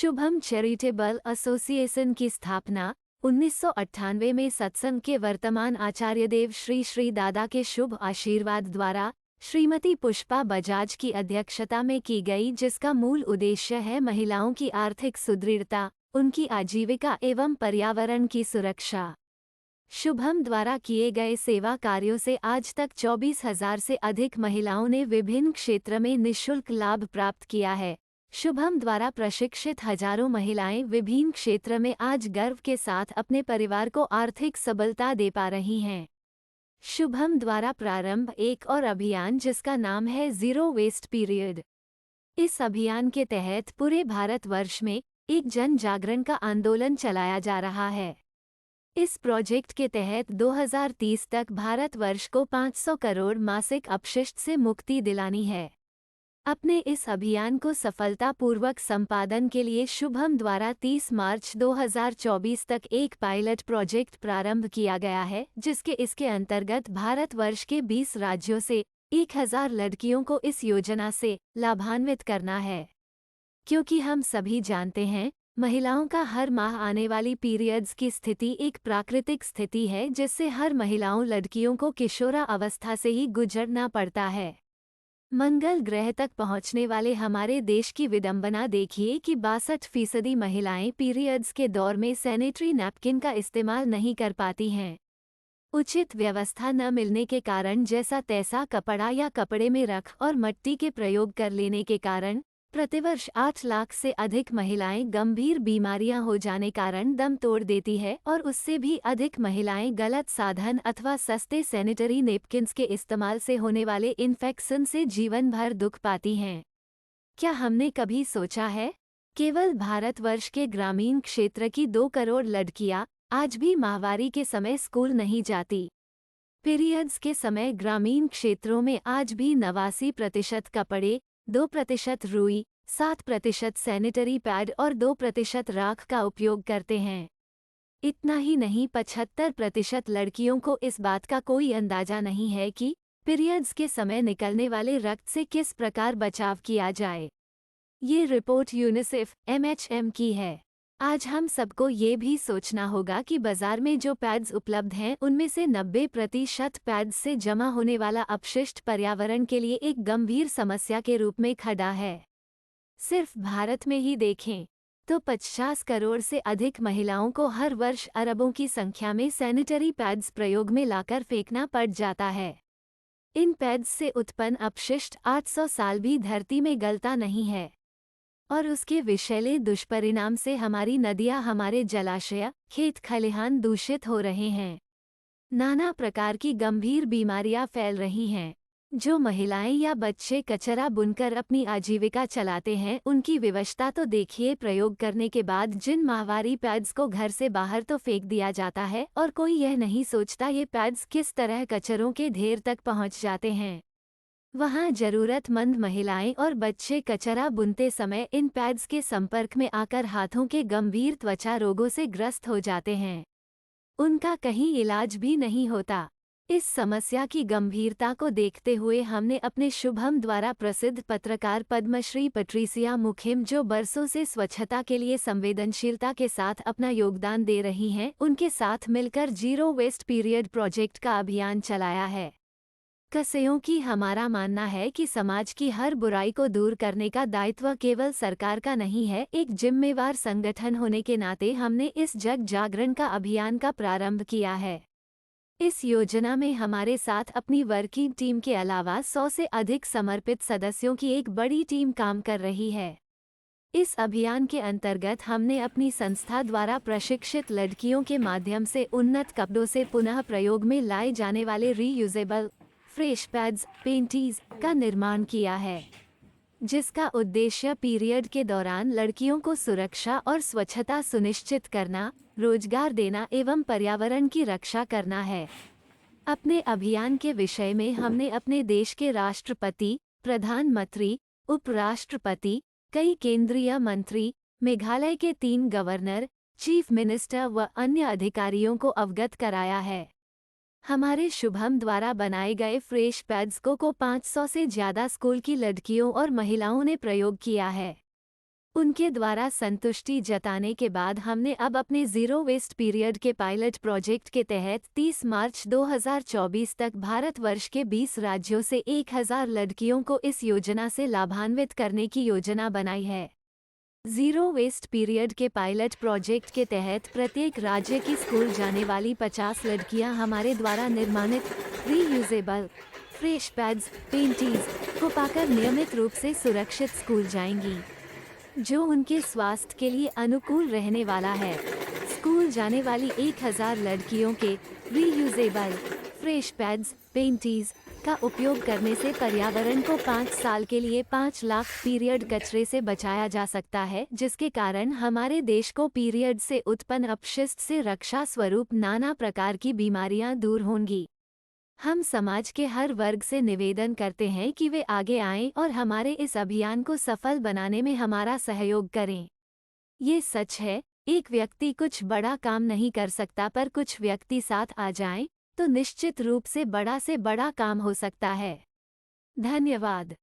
Shubham charitable association की स्थापना 1998 में सत्संग के वर्तमान आचार्यदेव श्री श्री दादा के शुभ आशीर्वाद द्वारा श्रीमती पुष्पा बजाज की अध्यक्षता में की गई, जिसका मूल उद्देश्य है महिलाओं की आर्थिक सुदृढ़ता, उनकी आजीविका एवं पर्यावरण की सुरक्षा। शुभम द्वारा किए गए सेवा कार्यों से आज तक 24,000 से अधिक महिलाओं ने विभिन्न क्षेत्र में निःशुल्क लाभ प्राप्त किया है। शुभम द्वारा प्रशिक्षित हजारों महिलाएं विभिन्न क्षेत्र में आज गर्व के साथ अपने परिवार को आर्थिक सबलता दे पा रही हैं। शुभम द्वारा प्रारंभ एक और अभियान जिसका नाम है जीरो वेस्ट पीरियड। इस अभियान के तहत पूरे भारतवर्ष में एक जन जागरण का आंदोलन चलाया जा रहा है। इस प्रोजेक्ट के तहत 2030 तक भारतवर्ष को 500 करोड़ मासिक अपशिष्ट से मुक्ति दिलानी है। अपने इस अभियान को सफलतापूर्वक संपादन के लिए शुभम द्वारा 30 मार्च 2024 तक एक पायलट प्रोजेक्ट प्रारंभ किया गया है, जिसके इसके अंतर्गत भारतवर्ष के 20 राज्यों से 1000 लड़कियों को इस योजना से लाभान्वित करना है। क्योंकि हम सभी जानते हैं, महिलाओं का हर माह आने वाली पीरियड्स की स्थिति एक प्राकृतिक स्थिति है, जिससे हर महिलाओं लड़कियों को किशोरा अवस्था से ही गुजरना पड़ता है। मंगल ग्रह तक पहुंचने वाले हमारे देश की विडंबना देखिए कि 62% महिलाएं पीरियड्स के दौर में सैनिटरी नैपकिन का इस्तेमाल नहीं कर पाती हैं। उचित व्यवस्था न मिलने के कारण जैसा तैसा कपड़ा या कपड़े में रख और मिट्टी के प्रयोग कर लेने के कारण प्रतिवर्ष 8 लाख से अधिक महिलाएं गंभीर बीमारियां हो जाने कारण दम तोड़ देती है, और उससे भी अधिक महिलाएं गलत साधन अथवा सस्ते सैनिटरी नैपकिन्स के इस्तेमाल से होने वाले इन्फेक्शन से जीवन भर दुख पाती हैं। क्या हमने कभी सोचा है, केवल भारतवर्ष के ग्रामीण क्षेत्र की 2 करोड़ लड़कियां आज भी माहवारी के समय स्कूल नहीं जाती। पीरियड्स के समय ग्रामीण क्षेत्रों में आज भी 89% कपड़े, 2% रुई, 7% सैनिटरी पैड और 2% राख का उपयोग करते हैं। इतना ही नहीं, 75% लड़कियों को इस बात का कोई अंदाजा नहीं है कि पीरियड्स के समय निकलने वाले रक्त से किस प्रकार बचाव किया जाए। ये रिपोर्ट यूनिसेफ MHM की है। आज हम सबको ये भी सोचना होगा कि बाजार में जो पैड्स उपलब्ध हैं उनमें से 90% पैड्स से जमा होने वाला अपशिष्ट पर्यावरण के लिए एक गंभीर समस्या के रूप में खड़ा है। सिर्फ भारत में ही देखें तो 50 करोड़ से अधिक महिलाओं को हर वर्ष अरबों की संख्या में सैनिटरी पैड्स प्रयोग में लाकर फेंकना पड़ जाता है। इन पैड्स से उत्पन्न अपशिष्ट 800 साल भी धरती में गलता नहीं है, और उसके विषैले दुष्परिणाम से हमारी नदियां, हमारे जलाशय, खेत खलिहान दूषित हो रहे हैं। नाना प्रकार की गंभीर बीमारियां फैल रही हैं। जो महिलाएं या बच्चे कचरा बुनकर अपनी आजीविका चलाते हैं, उनकी विवशता तो देखिए। प्रयोग करने के बाद जिन माहवारी पैड्स को घर से बाहर तो फेंक दिया जाता है, और कोई यह नहीं सोचता ये पैड्स किस तरह कचरों के ढेर तक पहुंच जाते हैं। वहां जरूरतमंद महिलाएं और बच्चे कचरा बुनते समय इन पैड्स के संपर्क में आकर हाथों के गंभीर त्वचा रोगों से ग्रस्त हो जाते हैं। उनका कहीं इलाज भी नहीं होता। इस समस्या की गंभीरता को देखते हुए हमने अपने शुभम द्वारा प्रसिद्ध पत्रकार पद्मश्री पैट्रिसिया मुखिम, जो बरसों से स्वच्छता के लिए संवेदनशीलता के साथ अपना योगदान दे रही हैं, उनके साथ मिलकर जीरो वेस्ट पीरियड प्रोजेक्ट का अभियान चलाया है। कसेयों की हमारा मानना है कि समाज की हर बुराई को दूर करने का दायित्व केवल सरकार का नहीं है। एक जिम्मेवार संगठन होने के नाते हमने इस जग जागरण का अभियान का प्रारंभ किया है। इस योजना में हमारे साथ अपनी वर्किंग टीम के अलावा 100 से अधिक समर्पित सदस्यों की एक बड़ी टीम काम कर रही है। इस अभियान के अंतर्गत हमने अपनी संस्था द्वारा प्रशिक्षित लड़कियों के माध्यम से उन्नत कपड़ों से पुनः प्रयोग में लाए जाने वाले रीयूजेबल फ्रेश पैड्स, पेंटीज का निर्माण किया है, जिसका उद्देश्य पीरियड के दौरान लड़कियों को सुरक्षा और स्वच्छता सुनिश्चित करना, रोजगार देना एवं पर्यावरण की रक्षा करना है। अपने अभियान के विषय में हमने अपने देश के राष्ट्रपति, प्रधानमंत्री, उपराष्ट्रपति, कई केंद्रीय मंत्री, मेघालय के 3 गवर्नर, चीफ मिनिस्टर व अन्य अधिकारियों को अवगत कराया है। हमारे शुभम द्वारा बनाए गए फ्रेश पैड्स को 500 से ज्यादा स्कूल की लड़कियों और महिलाओं ने प्रयोग किया है। उनके द्वारा संतुष्टि जताने के बाद हमने अब अपने ज़ीरो वेस्ट पीरियड के पायलट प्रोजेक्ट के तहत 30 मार्च 2024 तक भारतवर्ष के 20 राज्यों से 1000 लड़कियों को इस योजना से लाभान्वित करने की योजना बनाई है। ज़ीरो वेस्ट पीरियड के पायलट प्रोजेक्ट के तहत प्रत्येक राज्य की स्कूल जाने वाली 50 लड़कियां हमारे द्वारा निर्माणित रीयूजेबल फ्रेश पैड्स पेंटीज को पाकर नियमित रूप से सुरक्षित स्कूल जाएंगी, जो उनके स्वास्थ्य के लिए अनुकूल रहने वाला है। स्कूल जाने वाली 1000 लड़कियों के रीयूजेबल फ्रेश पैड्स पेंटीज का उपयोग करने से पर्यावरण को 5 साल के लिए 5 लाख पीरियड कचरे से बचाया जा सकता है, जिसके कारण हमारे देश को पीरियड से उत्पन्न अपशिष्ट से रक्षा स्वरूप नाना प्रकार की बीमारियां दूर होंगी। हम समाज के हर वर्ग से निवेदन करते हैं कि वे आगे आएं और हमारे इस अभियान को सफल बनाने में हमारा सहयोग करें। ये सच है, एक व्यक्ति कुछ बड़ा काम नहीं कर सकता, पर कुछ व्यक्ति साथ आ जाएं तो निश्चित रूप से बड़ा काम हो सकता है। धन्यवाद।